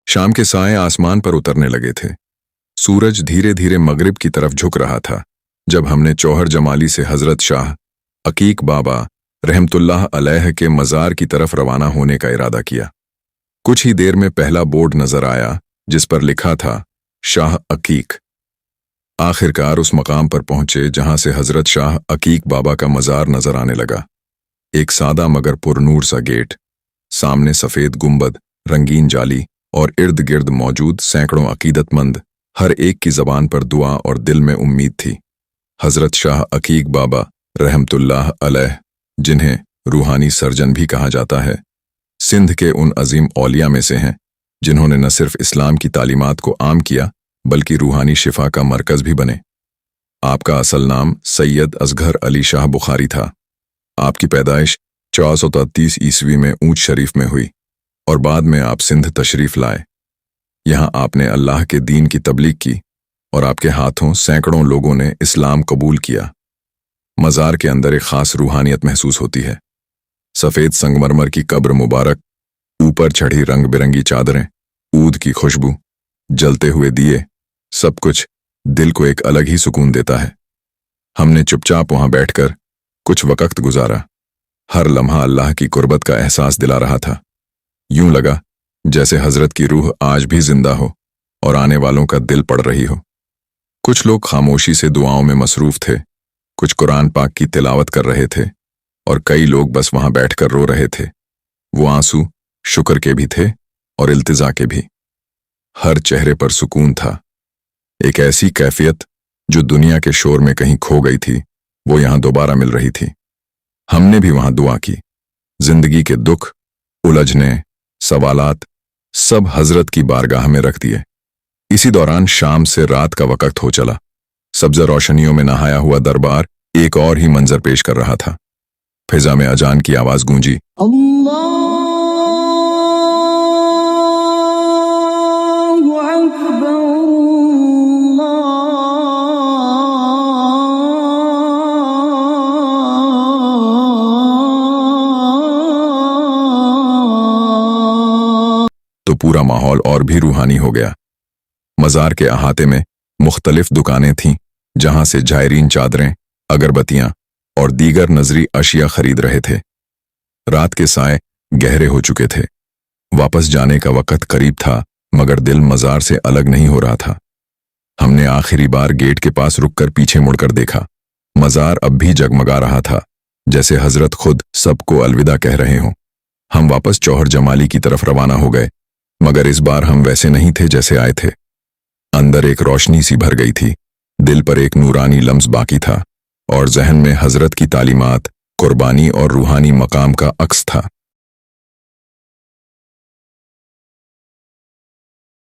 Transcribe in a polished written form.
शाम के साए आसमान पर उतरने लगे थे। सूरज धीरे धीरे मगरिब की तरफ झुक रहा था जब हमने चौहर जमाली से हजरत शाह अकीक बाबा रहमतुल्लाह अलैह के मज़ार की तरफ रवाना होने का इरादा किया। कुछ ही देर में पहला बोर्ड नजर आया जिस पर लिखा था शाह अकीक। आखिरकार उस मकाम पर पहुंचे जहां से हजरत शाह अकीक बाबा का मज़ार नजर आने लगा। एक सादा मगर पुरनूर सा गेट, सामने सफेद गुंबद, रंगीन जाली और इर्द गिर्द मौजूद सैकड़ों अकीदतमंद, हर एक की जबान पर दुआ और दिल में उम्मीद थी। हजरत शाह अकीक बाबा रहमतुल्लाह अलैह, जिन्हें रूहानी सर्जन भी कहा जाता है, सिंध के उन अजीम औलिया में से हैं जिन्होंने न सिर्फ इस्लाम की तालीमात को आम किया बल्कि रूहानी शिफा का मरकज भी बने। आपका असल नाम सैयद असगर अली शाह बुखारी था। आपकी पैदाइश 1433 ईस्वी में ऊंच शरीफ में हुई और बाद में आप सिंध तशरीफ लाए। यहाँ आपने अल्लाह के दीन की तबलीग की और आपके हाथों सैकड़ों लोगों ने इस्लाम कबूल किया। मज़ार के अंदर एक खास रूहानियत महसूस होती है। सफ़ेद संगमरमर की कब्र मुबारक, ऊपर चढ़ी रंग बिरंगी चादरें, ऊद की खुशबू, जलते हुए दिए, सब कुछ दिल को एक अलग ही सुकून देता है। हमने चुपचाप वहां बैठकर कुछ वक्त गुजारा। हर लम्हा अल्लाह की कुर्बत का एहसास दिला रहा था। यूं लगा जैसे हजरत की रूह आज भी जिंदा हो और आने वालों का दिल पड़ रही हो। कुछ लोग खामोशी से दुआओं में मसरूफ थे, कुछ कुरान पाक की तिलावत कर रहे थे और कई लोग बस वहां बैठकर रो रहे थे। वो आंसू शुक्र के भी थे और इल्तिजा के भी। हर चेहरे पर सुकून था। एक ऐसी कैफियत जो दुनिया के शोर में कहीं खो गई थी, वो यहां दोबारा मिल रही थी। हमने भी वहां दुआ की। जिंदगी के दुख, उलझने, सवालात सब हजरत की बारगाह में रख दिए। इसी दौरान शाम से रात का वक्त हो चला। सब्ज रोशनियों में नहाया हुआ दरबार एक और ही मंजर पेश कर रहा था। फिजा में अजान की आवाज गूंजी। तो पूरा माहौल और भी रूहानी हो गया। मज़ार के अहाते में मुख्तलिफ दुकानें थीं जहां से जायरीन चादरें, अगरबत्तियां और दीगर नजरी अशिया खरीद रहे थे। रात के साए गहरे हो चुके थे। वापस जाने का वक्त करीब था मगर दिल मज़ार से अलग नहीं हो रहा था। हमने आखिरी बार गेट के पास रुककर पीछे मुड़कर देखा। मज़ार अब भी जगमगा रहा था जैसे हजरत खुद सबको अलविदा कह रहे हों। हम वापस चौहर जमाली की तरफ रवाना हो गए मगर इस बार हम वैसे नहीं थे जैसे आए थे। अंदर एक रोशनी सी भर गई थी, दिल पर एक नूरानी लम्स बाकी था और जहन में हजरत की तालीमात, कुर्बानी और रूहानी मकाम का अक्स था।